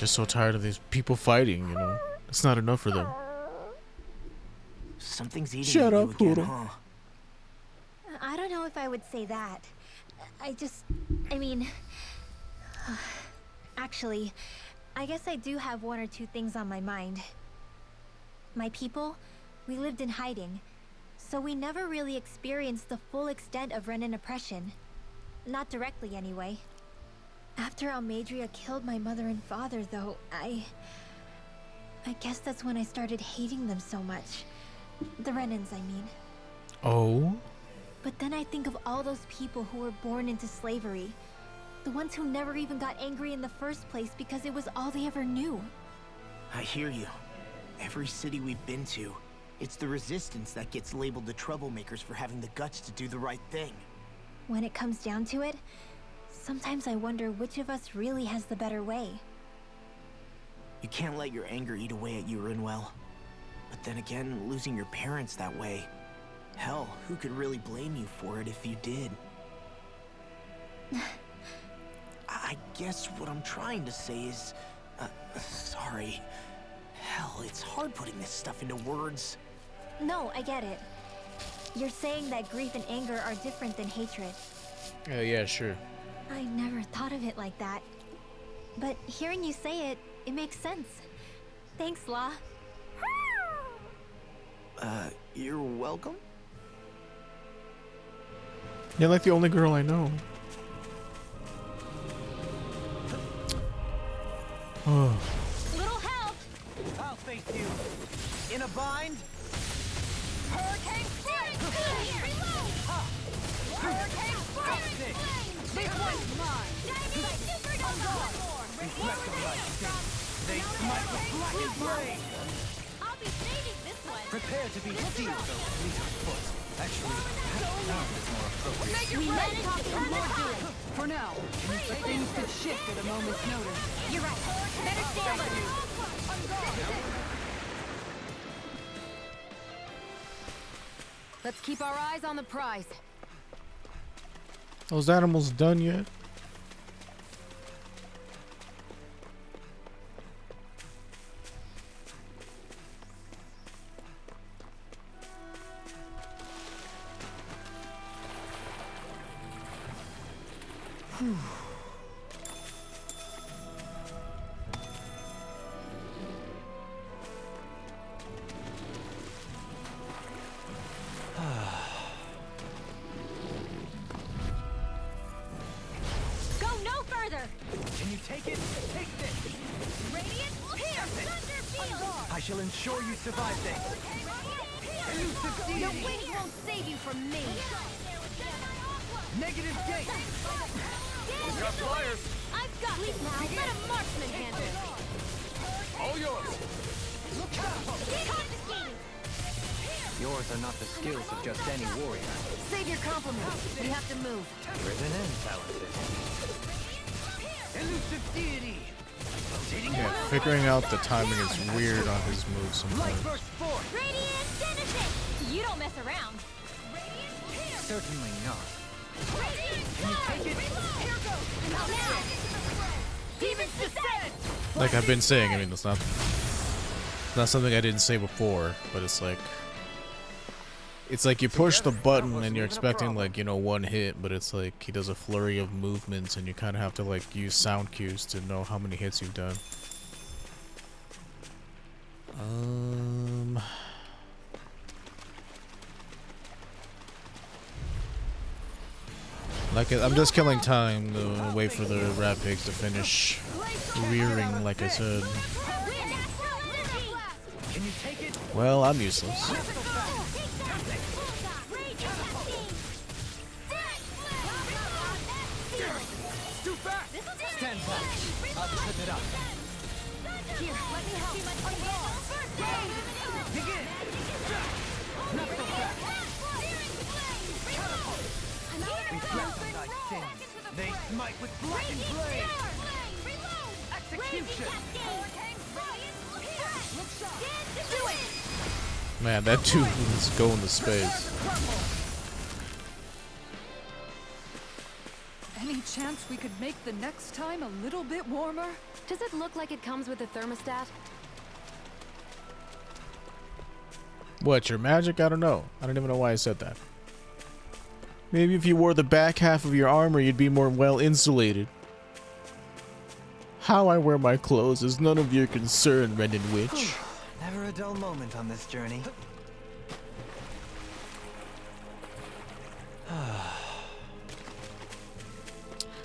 just so tired of these people fighting, you know. It's not enough for them. Something's eating Shut at up, you again, Poodle. huh? I don't know if I would say that. I mean, actually, I guess I do have one or two things on my mind. My people, we lived in hiding, so we never really experienced the full extent of Renan oppression. Not directly, anyway. After Almadria killed my mother and father, though, I guess that's when I started hating them so much. The Renans, I mean. Oh? But then I think of all those people who were born into slavery. The ones who never even got angry in the first place because it was all they ever knew. I hear you. Every city we've been to, it's the resistance that gets labeled the troublemakers for having the guts to do the right thing. When it comes down to it, sometimes I wonder which of us really has the better way. You can't let your anger eat away at you, Rinwell. But then again, losing your parents that way... Hell, who could really blame you for it if you did? I guess what I'm trying to say is... sorry. Hell, it's hard putting this stuff into words. No, I get it. You're saying that grief and anger are different than hatred. Yeah, sure. I never thought of it like that. But hearing you say it, it makes sense. Thanks, La. You're welcome? You're like the only girl I know. Oh. Little help! I'll face you. In a bind? Hurricane Strike! Reload! Hurricane Strike! This one's mine! They smite with black and blade. I'll be saving this one! Prepare to be sealed, though fleet of foot. Actually, that is more appropriate. We managed to turn the tide! For now, things could shift at a moment's notice. You're right. Better stay alert. Let's keep our eyes on the prize. Those animals done yet? Go no further! Can you take it? Take this. Radiant, here! Thunder field! I shall ensure you survive this. Elusive Your deity. wings won't save you from me! Negative gate. We've got flyers! I've got it now! Let a marksman handle it! All yours. Confiscated! Yours are not the skills of just any warrior. Save your compliments. We have to move. Driven and talented. Elusive deity. Yeah, figuring out the timing is weird on his moves Light sometimes. burst forth. Radiant Genesis! You don't mess around! Certainly not. Can you take it? Here goes! Now! Demons descend. Like I've been saying, I mean, it's not something I didn't say before, but it's like you push the button and you're expecting like, you know, one hit, but it's like he does a flurry of movements and you kind of have to like use sound cues to know how many hits you've done. Like I'm just killing time to wait for the rat pigs to finish rearing, like I said. Can you take it? Well, I'm useless. Too fast. Stand back. I'll trip it up. Here, let me help. Begin. Not so fast. Reflect on thy sins. They smite with black and blade. Execution. Man, that dude is going to space. Any chance we could make the next time a little bit warmer? Does it look like it comes with a thermostat? What, your magic? I don't know. I don't even know why I said that. Maybe if you wore the back half of your armor, you'd be more well insulated. How I wear my clothes is none of your concern, Renin Witch. Never a dull moment on this journey.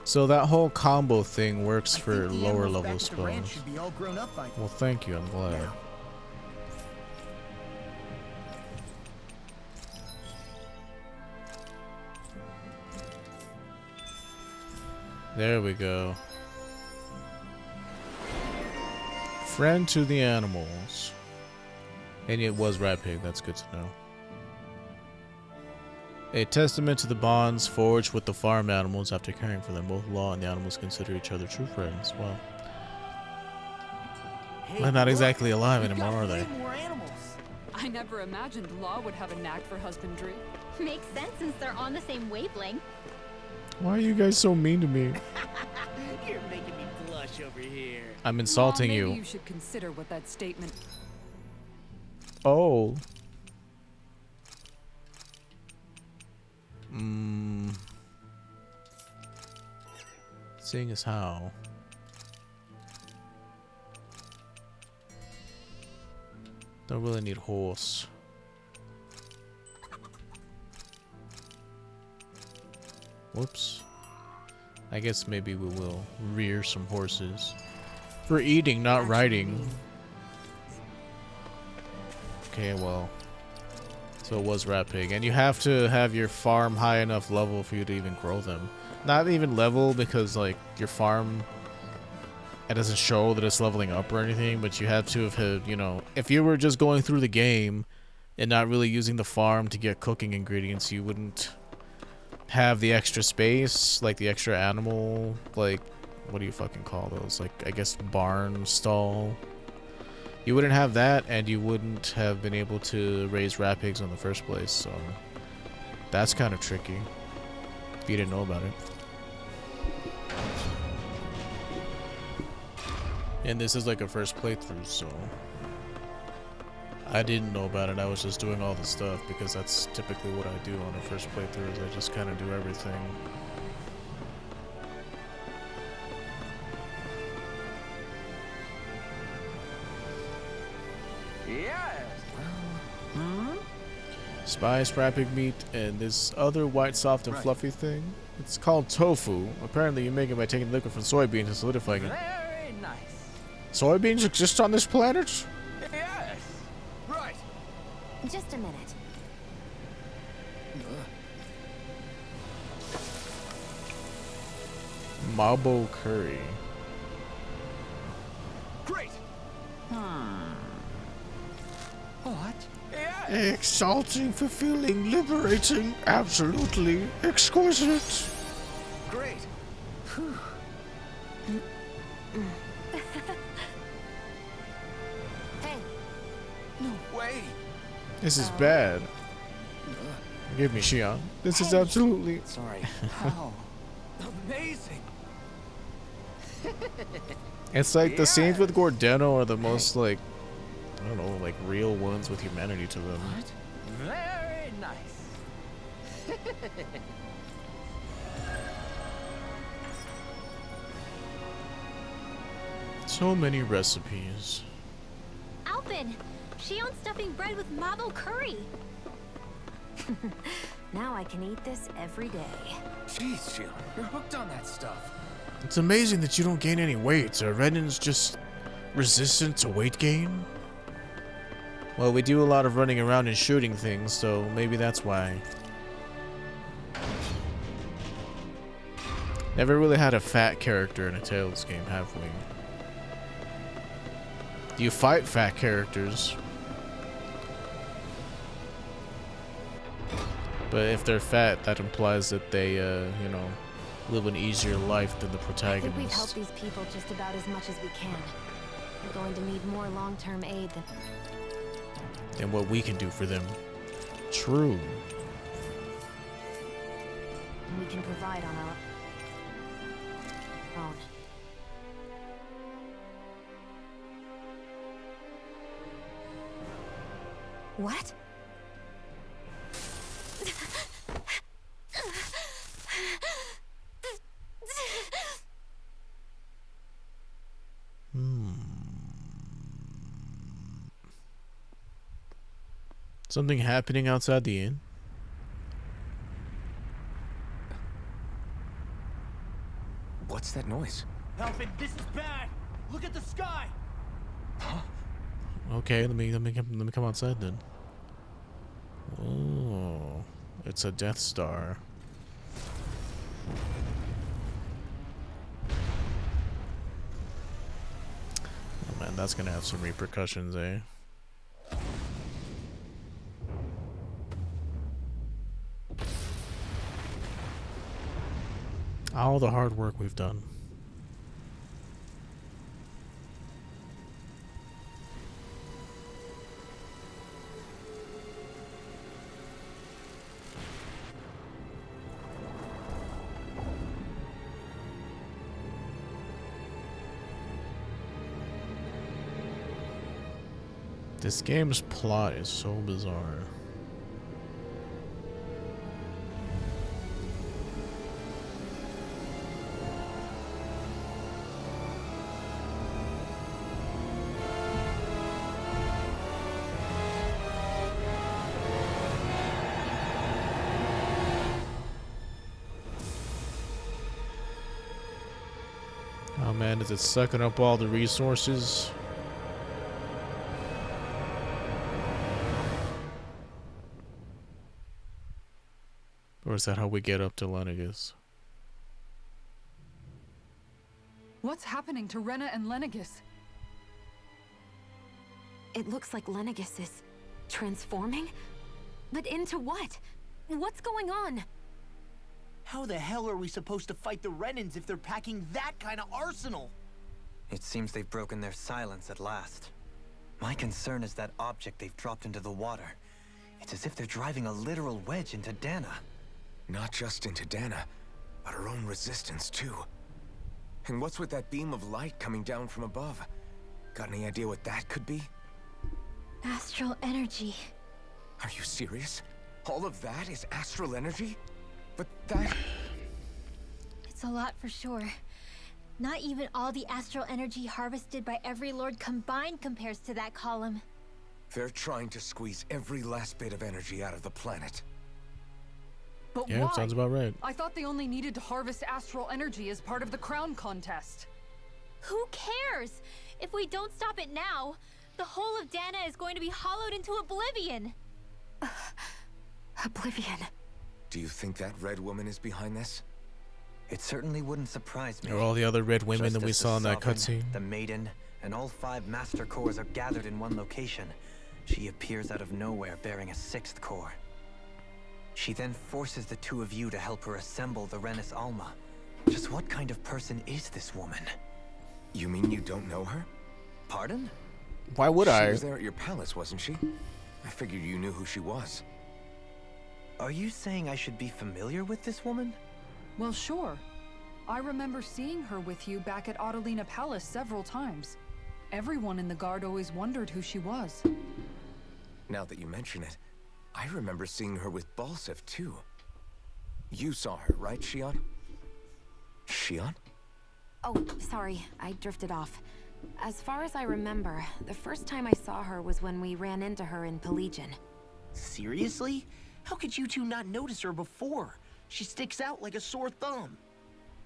So that whole combo thing works for I think the lower animals level back at the ranch spells. should be all grown up by Well, thank you. I'm glad. now. There we go. Friend to the animals. And it was Rat Pig, that's good to know. A testament to the bonds forged with the farm animals after caring for them. Both Law and the animals consider each other true friends. Well, Hey, they're not look, exactly alive we've anymore, got are they? way more animals. I never imagined Law would have a knack for husbandry. Makes sense since they're on the same wavelength. Why are you guys so mean to me? You're making me blush over here. I'm insulting Law, you. maybe you should consider what that statement. Oh. Seeing as how. Don't really need horse. Whoops. I guess maybe we will rear some horses. For eating, not riding. Okay, well. So it was Rat Pig. And you have to have your farm high enough level for you to even grow them. Not even level because, like, your farm, it doesn't show that it's leveling up or anything, but you have to have had, you know, if you were just going through the game and not really using the farm to get cooking ingredients, you wouldn't have the extra space, like the extra animal, like, what do you fucking call those? Like, I guess barn stall. You wouldn't have that, and you wouldn't have been able to raise rat pigs in the first place, so that's kind of tricky if you didn't know about it. And this is like a first playthrough, so I didn't know about it. I was just doing all the stuff because that's typically what I do on a first playthrough, is I just kind of do everything. Yes. Spice, rat pig meat, and this other white, soft, and fluffy thing. It's called tofu. Apparently you make it by taking liquid from soybeans and solidifying it. Very nice. Soybeans exist on this planet? Yes. Right. Just a minute. Mabo curry. Great. What? Yes. Exalting, fulfilling, liberating, absolutely exquisite. Great. Hey, No way. This is bad. Give me Shion. This is absolutely... Sorry. How? Amazing. It's like the scenes with Gordeno are the most, like, I don't know, like real ones with humanity to them. What? Very nice. So many recipes. Alpin! Shion's stuffing bread with mabo curry. now I can eat this every day. Jeez, Sheila, you're hooked on that stuff. It's amazing that you don't gain any weight. Are Renins just resistant to weight gain? Well, we do a lot of running around and shooting things, so maybe that's why. Never really had a fat character in a Tales game, have we? You fight fat characters. But if they're fat, that implies that they, you know, live an easier life than the I think we've helped protagonist. these people just about as much as we can. We're going to need more long-term aid than... And what we can do for them. True. we can provide on our... own. What? Something happening outside the inn? What's that noise? Alfred, this is bad. Look at the sky. Okay, let me come outside then. Oh, it's a Death Star. Oh man, that's gonna have some repercussions, eh? All the hard work we've done. This game's plot is so bizarre. Oh man, is it sucking up all the resources? Or is that how we get up to Lenegis? What's happening to Rena and Lenegis? It looks like Lenegis is transforming? But into what? What's going on? How the hell are we supposed to fight the Renans if they're packing that kind of arsenal? It seems they've broken their silence at last. My concern is that object they've dropped into the water. It's as if they're driving a literal wedge into Dana. Not just into Dana, but her own resistance too. And what's with that beam of light coming down from above? Got any idea what that could be? Astral energy. Are you serious? All of that is astral energy? But that... It's a lot for sure. Not even all the astral energy harvested by every lord combined compares to that column. They're trying to squeeze every last bit of energy out of the planet. But Yeah, why? sounds about right. I thought they only needed to harvest astral energy as part of the crown contest. Who cares? If we don't stop it now, the whole of Dana is going to be hollowed into oblivion. Oblivion. Do you think that red woman is behind this? It certainly wouldn't surprise me. Or all the other red women Just that we as the saw in that Sovereign, cutscene. The Maiden, and all 5 Master Cores are gathered in one location. She appears out of nowhere bearing a 6th core. She then forces the 2 of you to help her assemble the Renis Alma. Just what kind of person is this woman? You mean you don't know her? Pardon? Why would She I? was there at your palace, wasn't she? I figured you knew who she was. Are you saying I should be familiar with this woman? Well, sure. I remember seeing her with you back at Adelina Palace several times. Everyone in the guard always wondered who she was. Now that you mention it, I remember seeing her with Balsef too. You saw her, right, Shion? Shion? Oh, sorry, I drifted off. As far as I remember, the first time I saw her was when we ran into her in Pelagian. Seriously? How could you two not notice her before? She sticks out like a sore thumb.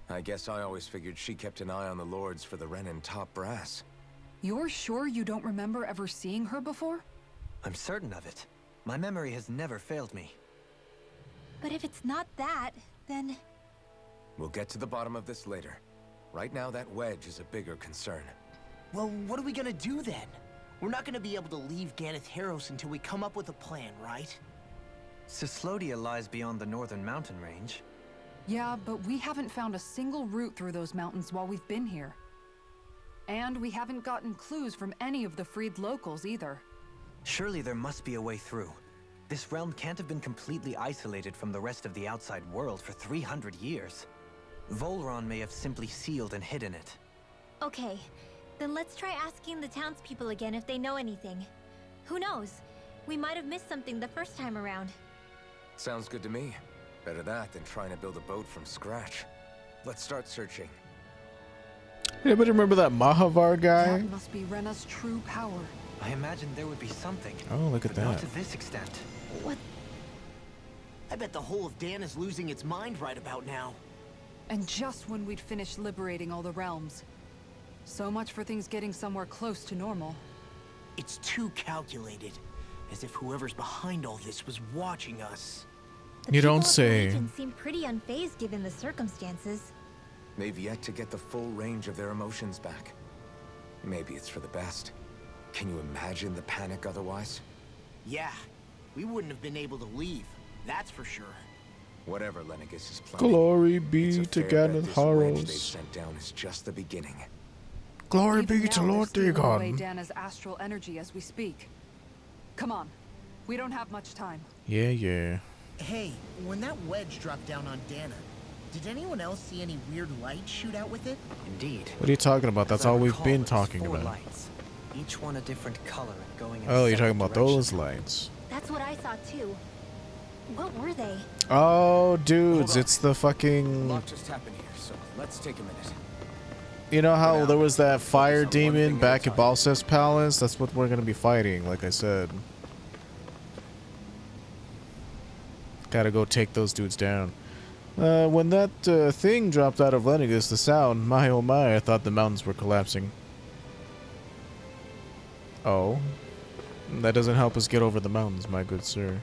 I guess I always figured she kept an eye on the lords for the Renin top brass. You're sure you don't remember ever seeing her before? I'm certain of it. My memory has never failed me. But if it's not that, then... We'll get to the bottom of this later. Right now, that wedge is a bigger concern. Well, what are we gonna do then? We're not gonna be able to leave Ganeth Heros until we come up with a plan, right? Cislodia lies beyond the northern mountain range. Yeah, but we haven't found a single route through those mountains while we've been here. And we haven't gotten clues from any of the freed locals either. Surely there must be a way through. This realm can't have been completely isolated from the rest of the outside world for 300 years. Volron may have simply sealed and hidden it. Okay, then let's try asking the townspeople again if they know anything. Who knows? We might have missed something the first time around. Sounds good to me. Better that than trying to build a boat from scratch. Let's start searching. Anybody remember that Mahavar guy? That must be Rena's true power. I imagine there would be something. Oh, look at but not that. to this extent. What? I bet the whole of Dan is losing its mind right about now. And just when we'd finished liberating all the realms. So much for things getting somewhere close to normal. It's too calculated. As if whoever's behind all this was watching us. The You don't people of the say. Legion seem pretty unfazed given the circumstances. They've yet to get the full range of their emotions back. Maybe it's for the best. Can you imagine the panic otherwise? Yeah, we wouldn't have been able to leave. That's for sure. Whatever Lenegis is planning. Glory it's be a to fair God bet of this wedge they've Horrors. sent down is just the beginning. Glory Even be to now, they're Lord stealing away Dagon. Dana's astral energy as we speak. Come on. We don't have much time. Yeah. Hey, when that wedge dropped down on Dana, did anyone else see any weird lights shoot out with it? Indeed. What are you talking about? That's As I all we've recall, been it was talking 4 about. lights, each one a different color and going in Oh, a you're talking separate about those direction. lights. That's what I saw too. What were they? Oh, dudes, Hold on. it's the A fucking... lot just happened here, so let's take a minute. You know how now, there was that fire focus on one demon thing at back a at time. Balsef's palace? That's what we're gonna be fighting, like I said. Gotta go take those dudes down. When that thing dropped out of Lenegis, the sound, my oh my, I thought the mountains were collapsing. Oh? That doesn't help us get over the mountains, my good sir.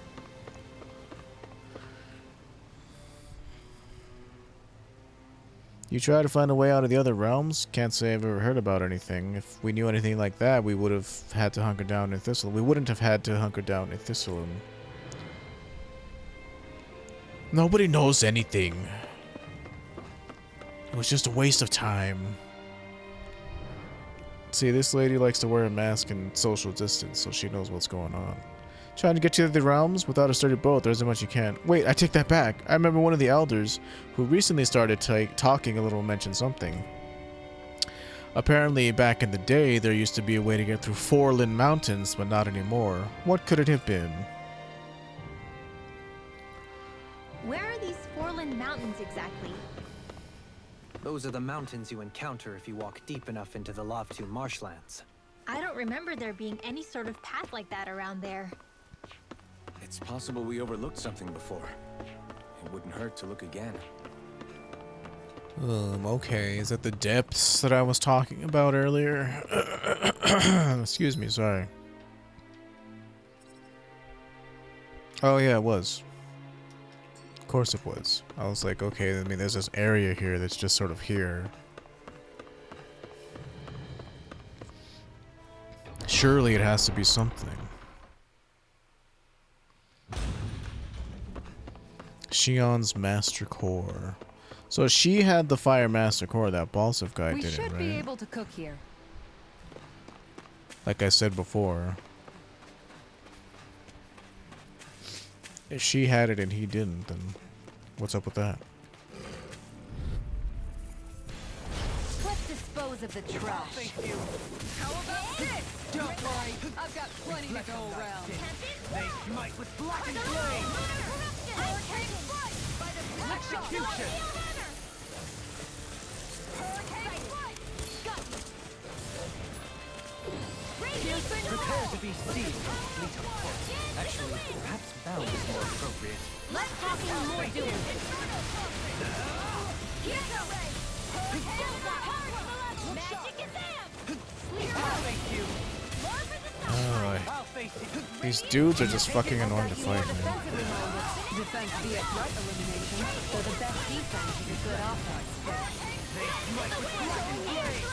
You try to find a way out of the other realms? Can't say I've ever heard about anything. If we knew anything like that, we would have had to hunker down in Thistledown. We wouldn't have had to hunker down in Thistledown. Nobody knows anything. It was just a waste of time. See, this lady likes to wear a mask and social distance, so she knows what's going on. Trying to get to the realms without a sturdy boat, there isn't much you can. Wait, I take that back. I remember one of the elders, who recently started talking a little, mentioned something. Apparently, back in the day, there used to be a way to get through Forlin Mountains, but not anymore. What could it have been? Where are these Forland Mountains exactly? Those are the mountains you encounter if you walk deep enough into the Lavtu marshlands. I don't remember there being any sort of path like that around there. It's possible we overlooked something before. It wouldn't hurt to look again. Okay. Is that the depths that I was talking about earlier? Excuse me, sorry. Oh yeah, it was. Of course it was. I was like, okay, I mean, there's this area here that's just sort of here. Surely it has to be something. Shion's Master Core. So she had the Fire Master Core, that Balsef guy We didn't, should right? be able to cook here. Like I said before. If she had it and he didn't, then what's up with that? Let's dispose of the trash. Thank you. How about this? Don't worry, I've got plenty to go around. They smite with blackened flame. Execution. Prepare to be seized. Fleet of foot. Actually, perhaps bound is more appropriate. Let's talk in more doing. Thank you. Oh, I'll face it. these dudes are just fucking annoying to fight, man. Defense via threat elimination, so the best defense is a good offense. They smite with blackened flame.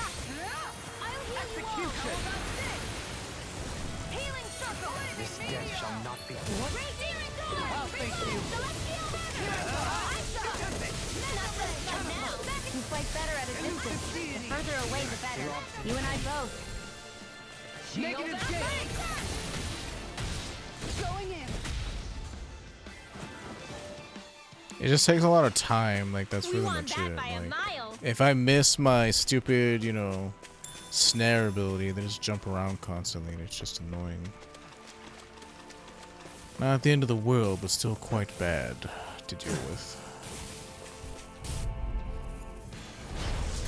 Execution. This death shall not be. I'll face you. You fight better at a distance. The further away, the better. You and I both. Negative gate. Going in. It just takes a lot of time. Like that's really much it. Like, if I miss my stupid, you know, snare ability, they just jump around constantly, and it's just annoying. Not the end of the world, but still quite bad to deal with.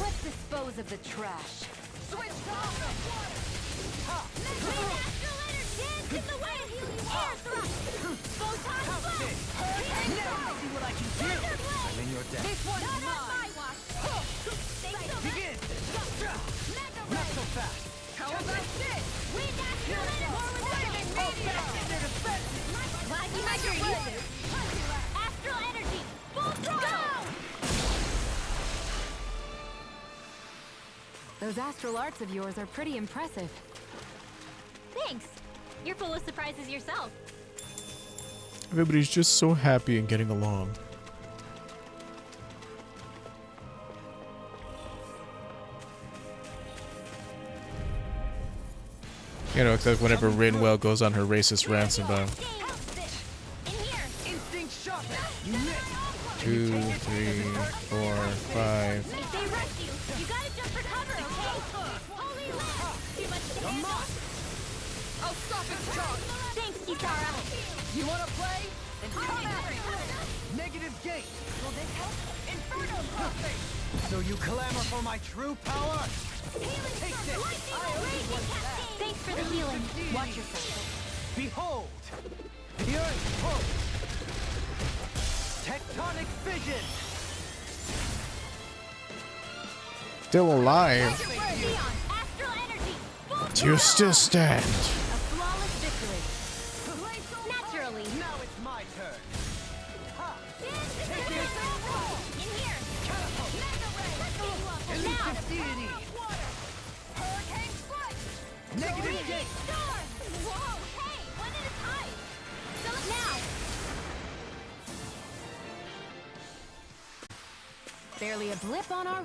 Let's dispose of the trash. Switch off! See what I can do! I'm in your debt. This one's mine. Begin! Not so fast! How about this? Astral energy! Full throttle! Those astral arts of yours are pretty impressive. Thanks. You're full of surprises yourself. Everybody's just so happy and getting along. You know, except whenever Rinwell goes on her racist rants about Instinct sharpen! You missed! 2, 3, 4, 5. If they rush you, you gotta jump for cover, okay? Holy land! Too much to handle. I'll stop its charge! Thanks, Kisara. You wanna play? Then come at me! Negative gate! Will this help? Inferno crossing! So you clamor for my true power? Take this! Thanks for the healing. Watch yourself. Behold! The Earth pulse! Tectonic fission! Still alive. Xeon, astral energy. Full Do you still stand? A flawless victory. Naturally. Now it's my turn! Ha! In here. Elusive deity! Hurricane strike. Negative gate! Storm. Whoa, hey, one at a time. So now. Barely a blip on our